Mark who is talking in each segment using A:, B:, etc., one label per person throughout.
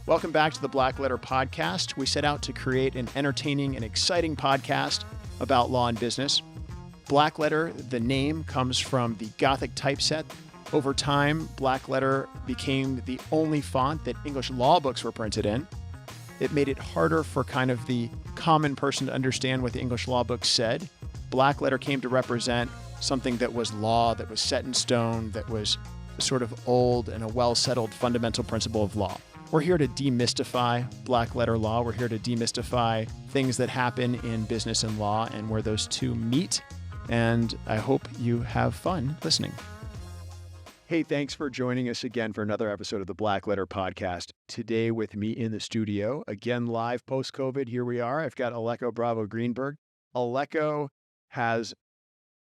A: Welcome back to the Black Letter Podcast. We set out to create an entertaining and exciting podcast about law and business. Black Letter, the name, comes from the Gothic typeset. Over time, Black Letter became the only font that English law books were printed in. It made it harder for kind of the common person to understand what the English law books said. Black Letter came to represent something that was law, that was set in stone, that was sort of old and a well-settled fundamental principle of law. We're here to demystify black letter law. We're here to demystify things that happen in business and law and where those two meet. And I hope you have fun listening. Hey, thanks for joining us again for another episode of the Black Letter Podcast. Today with me in the studio, again live post-COVID, here we are. I've got Aleco Bravo-Greenberg. Aleco has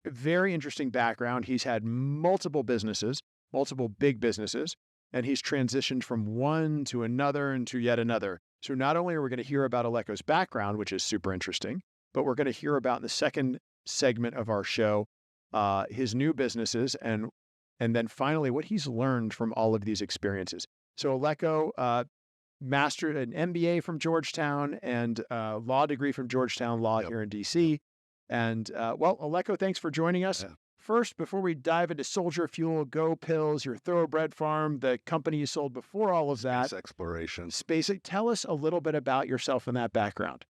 A: a very interesting background. He's had multiple businesses, multiple big businesses, and he's transitioned from one to another and to yet another. So not only are we going to hear about Aleco's background, which is super interesting, but we're going to hear about in the second segment of our show, his new businesses and then finally what he's learned from all of these experiences. So Aleco mastered an MBA from Georgetown and a law degree from Georgetown Law here in DC. And well, Aleco, thanks for joining us. Yeah. First, before we dive into Soldier Fuel, Go Pills, your thoroughbred farm, the company you sold before all of that.
B: Space exploration.
A: Tell us a little bit about yourself and that background.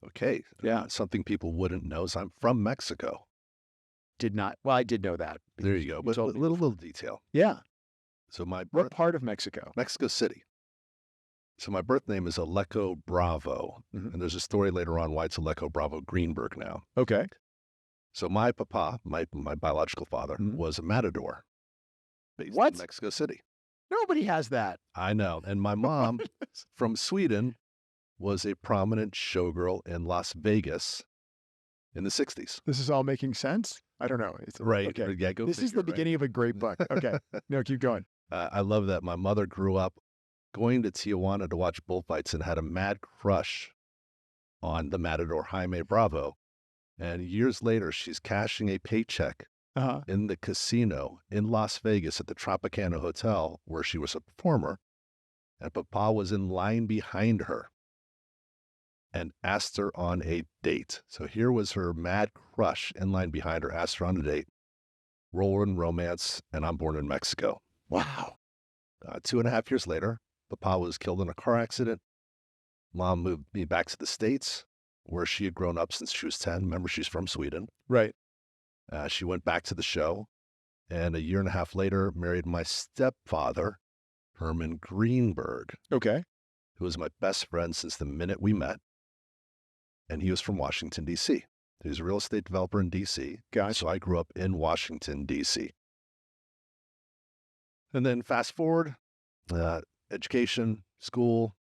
B: Okay.
A: Yeah.
B: Something people wouldn't know is I'm from Mexico.
A: I did know that.
B: There you go. But a little detail.
A: Yeah.
B: So
A: what part of Mexico?
B: Mexico City. So my birth name is Aleco Bravo. Mm-hmm. And there's a story later on why it's Aleco Bravo-Greenberg now.
A: Okay.
B: So my papa, my biological father, was a matador based in Mexico City.
A: Nobody has that.
B: I know. And my mom from Sweden was a prominent showgirl in Las Vegas in the 60s.
A: This is all making sense? I don't know.
B: Right.
A: Okay.
B: Yeah,
A: this is the beginning of a great book. Okay. No, keep going.
B: I love that. My mother grew up going to Tijuana to watch bullfights and had a mad crush on the matador Jaime Bravo. And years later, she's cashing a paycheck in the casino in Las Vegas at the Tropicana Hotel, where she was a performer. And Papa was in line behind her and asked her on a date. So here was her mad crush in line behind her, asked her on a date. Rolling romance, and I'm born in Mexico.
A: Wow.
B: 2.5 years later, Papa was killed in a car accident. Mom moved me back to the States, where she had grown up since she was 10. Remember, she's from Sweden.
A: Right.
B: She went back to the show, and 1.5 years later, married my stepfather, Herman Greenberg.
A: Okay.
B: Who was my best friend since the minute we met. And he was from Washington, D.C. He was a real estate developer in D.C.
A: Gotcha.
B: So I grew up in Washington, D.C. And then fast forward, education, school,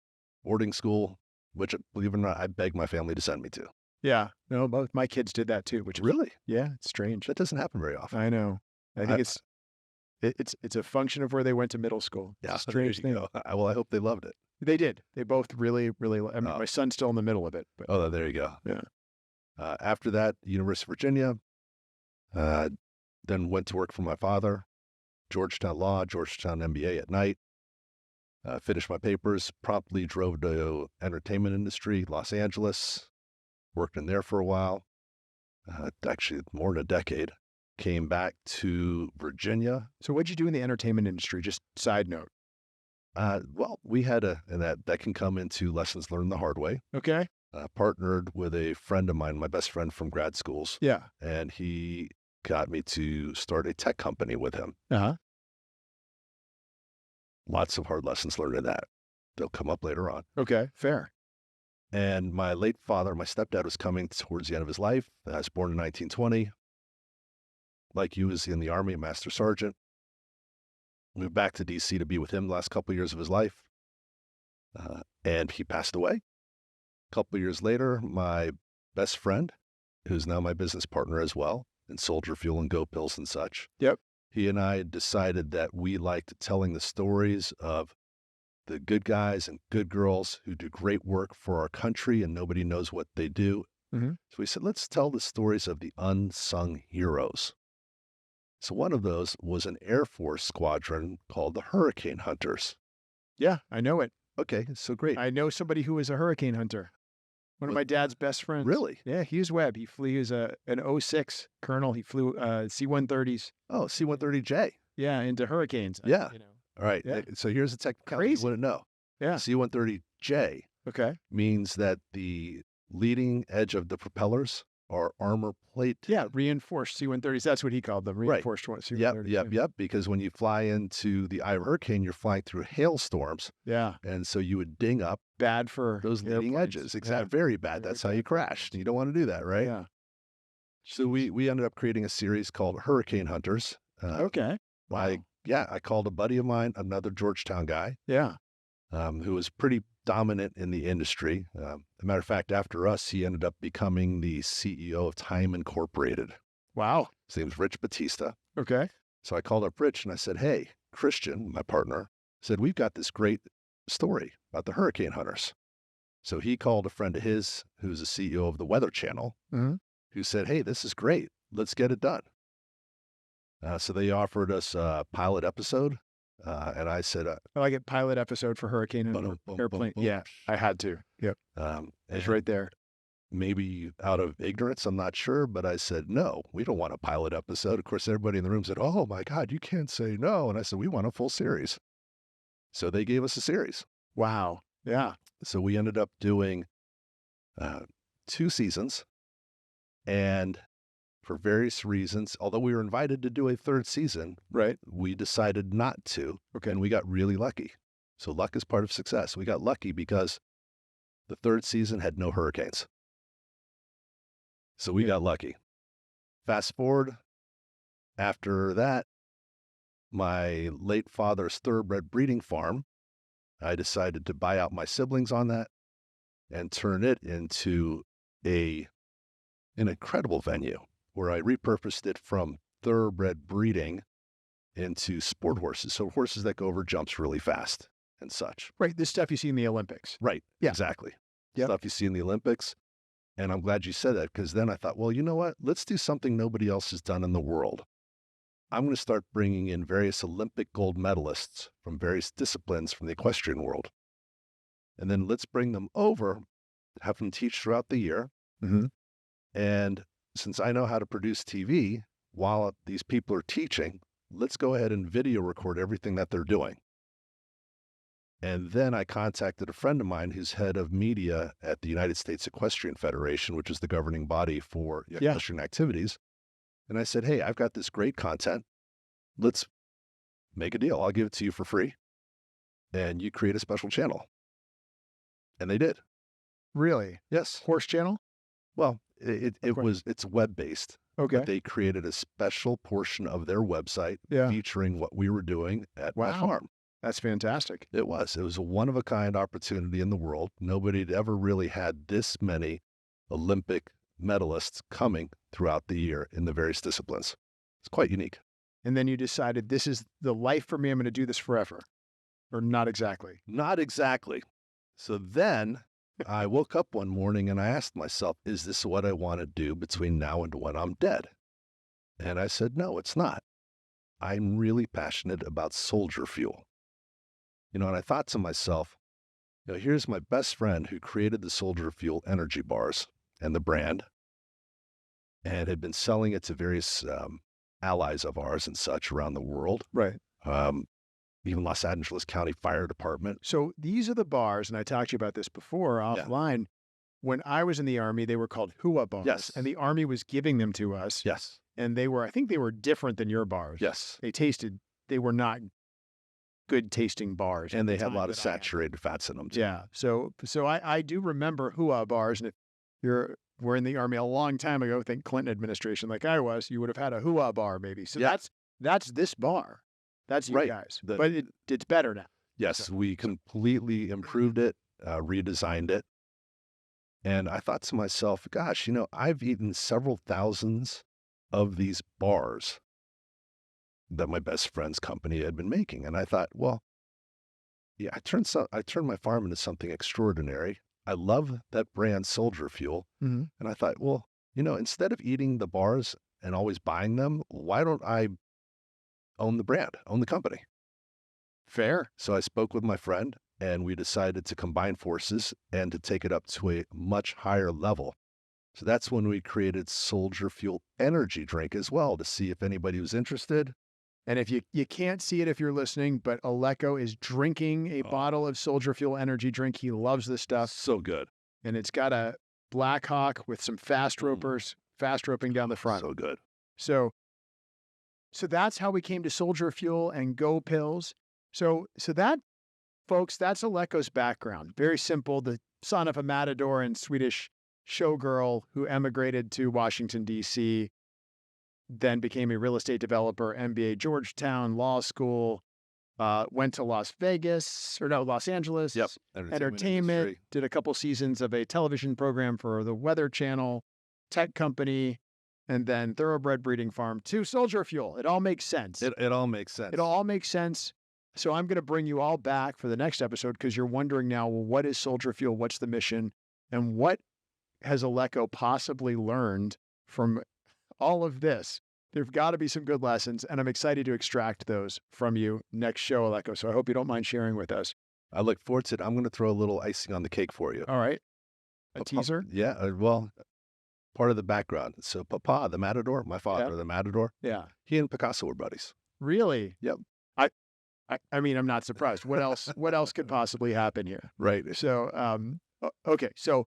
B: boarding school, which, believe it or not, I begged my family to send me to.
A: Yeah. No, both my kids did that too, which is,
B: really?
A: Yeah, it's strange.
B: That doesn't happen very often.
A: I know. I think it's a function of where they went to middle school.
B: Yeah,
A: it's a strange thing.
B: Well, I hope they loved it.
A: They did. They both really, really, I mean, my son's still in the middle of it. But.
B: Oh, there you go.
A: Yeah.
B: After that, University of Virginia, then went to work for my father, Georgetown Law, Georgetown MBA at night. Finished my papers, promptly drove to entertainment industry, Los Angeles, worked in there for a while, actually more than a decade, came back to Virginia.
A: So what'd you do in the entertainment industry? Just side note.
B: Well, we had and that can come into lessons learned the hard way.
A: Okay.
B: Partnered with a friend of mine, my best friend from grad schools.
A: Yeah.
B: And he got me to start a tech company with him.
A: Uh-huh.
B: Lots of hard lessons learned in that. They'll come up later on.
A: Okay, fair.
B: And my late father, my stepdad, was coming towards the end of his life. I was born in 1920. Like you, was in the Army, a master sergeant. Moved back to D.C. to be with him the last couple of years of his life. And he passed away. A couple of years later, my best friend, who's now my business partner as well, in Soldier Fuel and Go Pills and such.
A: Yep.
B: He and I decided that we liked telling the stories of the good guys and good girls who do great work for our country and nobody knows what they do.
A: Mm-hmm.
B: So we said, let's tell the stories of the unsung heroes. So one of those was an Air Force squadron called the Hurricane Hunters.
A: Yeah, I know it.
B: Okay, so great.
A: I know somebody who was a hurricane hunter. One of
B: What-
A: my dad's best friends.
B: Really?
A: Yeah, Hughes Webb. He was an '06 colonel. He flew C-130s.
B: Oh, C-130J.
A: Yeah, into hurricanes.
B: Yeah.
A: You know.
B: All right.
A: Yeah.
B: So here's the technicality you
A: Crazy.
B: wouldn't know.
A: Yeah.
B: C-130J
A: Okay.
B: means that the leading edge of the propellers are armor plate.
A: Yeah, reinforced C-130s. That's what he called them.
B: Right.
A: Reinforced
B: Yep,
A: C-130s.
B: yep. Because when you fly into the eye of a hurricane, you're flying through hailstorms.
A: Yeah.
B: And so you would ding up
A: Bad for
B: those leading
A: airplanes.
B: edges.
A: Yeah.
B: Exactly. Very bad.
A: Very
B: That's how
A: bad
B: you
A: for
B: crash.
A: airplanes.
B: You don't want to do that, right?
A: Yeah.
B: So we ended up creating a series called Hurricane Hunters.
A: Okay. Wow.
B: I called a buddy of mine, another Georgetown guy,
A: Yeah.
B: who was pretty dominant in the industry. As a matter of fact, after us, he ended up becoming the CEO of Time Incorporated.
A: Wow.
B: His name's Rich Batista.
A: Okay.
B: So I called up Rich and I said, hey, Christian, my partner, said, we've got this great story about the hurricane hunters. So he called a friend of his who's the CEO of the Weather Channel,
A: Mhm.
B: who said, hey, this is great. Let's get it done. So they offered us a pilot episode. And I said,
A: I like it. Pilot episode for hurricane and
B: boom, boom,
A: airplane.
B: boom.
A: Yeah, I had to. Yep. It's right there.
B: Maybe out of ignorance, I'm not sure, but I said, no, we don't want a pilot episode. Of course, everybody in the room said, oh my God, you can't say no. And I said, we want a full series. So they gave us a series.
A: Wow. Yeah.
B: So we ended up doing 2 seasons. And for various reasons, although we were invited to do a 3rd season,
A: Right.
B: we decided not to.
A: Okay.
B: And we got really lucky. So luck is part of success. We got lucky because the 3rd season had no hurricanes. So we got lucky. Fast forward, after that, my late father's thoroughbred breeding farm, I decided to buy out my siblings on that and turn it into an incredible venue where I repurposed it from thoroughbred breeding into sport horses. So horses that go over jumps really fast and such.
A: Right. This stuff you see in the Olympics.
B: Right.
A: Yeah.
B: Exactly.
A: Yep.
B: Stuff you see in the Olympics. And I'm glad you said that because then I thought, well, you know what? Let's do something nobody else has done in the world. I'm going to start bringing in various Olympic gold medalists from various disciplines from the equestrian world. And then let's bring them over, have them teach throughout the year.
A: Mm-hmm.
B: And since I know how to produce TV while these people are teaching, let's go ahead and video record everything that they're doing. And then I contacted a friend of mine who's head of media at the United States Equestrian Federation, which is the governing body for equestrian activities. And I said, hey, I've got this great content. Let's make a deal. I'll give it to you for free. And you create a special channel. And they did.
A: Really?
B: Yes.
A: Horse channel?
B: Well, it's web-based.
A: Okay.
B: But they created a special portion of their website
A: Yeah.
B: featuring what we were doing at my farm.
A: That's fantastic.
B: It was a one-of-a-kind opportunity in the world. Nobody had ever really had this many Olympic medalists coming throughout the year in the various disciplines. It's quite unique.
A: And then you decided this is the life for me. I'm going to do this forever. Or not exactly.
B: Not exactly. So then I woke up one morning and I asked myself, is this what I want to do between now and when I'm dead? And I said, no, it's not. I'm really passionate about soldier fuel. And I thought to myself, here's my best friend who created the Soldier Fuel energy bars and the brand and had been selling it to various allies of ours and such around the world.
A: Right.
B: Even Los Angeles County Fire Department.
A: So these are the bars, and I talked to you about this before offline. Yeah. When I was in the Army, they were called Hua bars.
B: Yes.
A: And the Army was giving them to us.
B: Yes.
A: And I think they were different than your bars.
B: Yes.
A: They were not good tasting bars.
B: And they had a lot of saturated fats in them too.
A: Yeah. So I do remember Hua bars. And if we're in the Army a long time ago, think Clinton administration like I was, you would have had a Hua bar maybe. So that's this bar. That's you guys. But it's better now.
B: Yes, we completely improved it, redesigned it. And I thought to myself, gosh, I've eaten several thousands of these bars that my best friend's company had been making. And I thought, well, yeah, I turned my farm into something extraordinary. I love that brand Soldier Fuel.
A: Mm-hmm.
B: And I thought, well, instead of eating the bars and always buying them, why don't I own the brand, own the company?
A: Fair.
B: So I spoke with my friend and we decided to combine forces and to take it up to a much higher level. So that's when we created Soldier Fuel Energy Drink as well, to see if anybody was interested.
A: And if you can't see it if you're listening, but Aleco is drinking a bottle of Soldier Fuel Energy Drink. He loves this stuff.
B: So good.
A: And it's got a Black Hawk with some fast roping down the front.
B: So good.
A: So that's how we came to Soldier Fuel and Go Pills. So that, folks, that's Aleco's background. Very simple. The son of a matador and Swedish showgirl who emigrated to Washington, D.C., then became a real estate developer, MBA, Georgetown Law School, went to Los Angeles.
B: Yep.
A: Entertainment,
B: industry.
A: did a couple seasons of a television program for the Weather Channel, tech company, and then thoroughbred breeding farm to Soldier Fuel. It all makes sense.
B: It all makes sense.
A: It all makes sense. So I'm going to bring you all back for the next episode because you're wondering now, well, what is Soldier Fuel? What's the mission? And what has Aleco possibly learned from all of this? There've got to be some good lessons, and I'm excited to extract those from you next show, Aleco. So I hope you don't mind sharing with us.
B: I look forward to it. I'm going to throw a little icing on the cake for you.
A: All right. A teaser?
B: Yeah. Well, part of the background. So Papa, the matador, my father, the matador.
A: Yeah.
B: He and Picasso were buddies.
A: Really?
B: Yep.
A: I mean, I'm not surprised. What else could possibly happen here?
B: Right.
A: So, okay. So,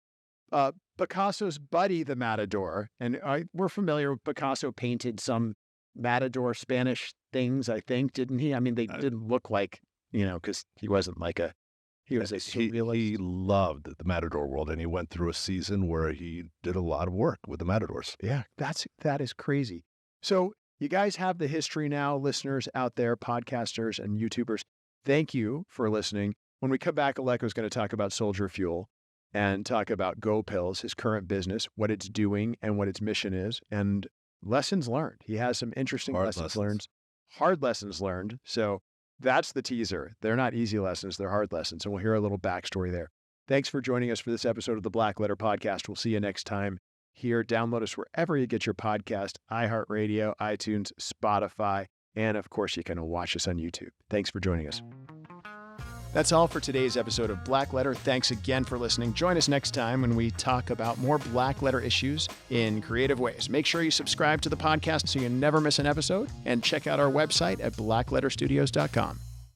A: Picasso's buddy, the matador, and we're familiar with Picasso painted some matador Spanish things, I think, didn't he? I mean, they didn't look like, because he wasn't like he was a surrealist.
B: He loved the matador world, and he went through a season where he did a lot of work with the matadors.
A: Yeah, that is crazy. So you guys have the history now, listeners out there, podcasters and YouTubers. Thank you for listening. When we come back, Aleco is going to talk about Soldier Fuel and talk about Go Pills, his current business, what it's doing and what its mission is, and lessons learned. He has some interesting lessons learned, hard lessons learned. So that's the teaser. They're not easy lessons. They're hard lessons. And we'll hear a little backstory there. Thanks for joining us for this episode of the Black Letter Podcast. We'll see you next time here. Download us wherever you get your podcast, iHeartRadio, iTunes, Spotify, and of course, you can watch us on YouTube. Thanks for joining us. That's all for today's episode of Black Letter. Thanks again for listening. Join us next time when we talk about more Black Letter issues in creative ways. Make sure you subscribe to the podcast so you never miss an episode, and check out our website at blackletterstudios.com.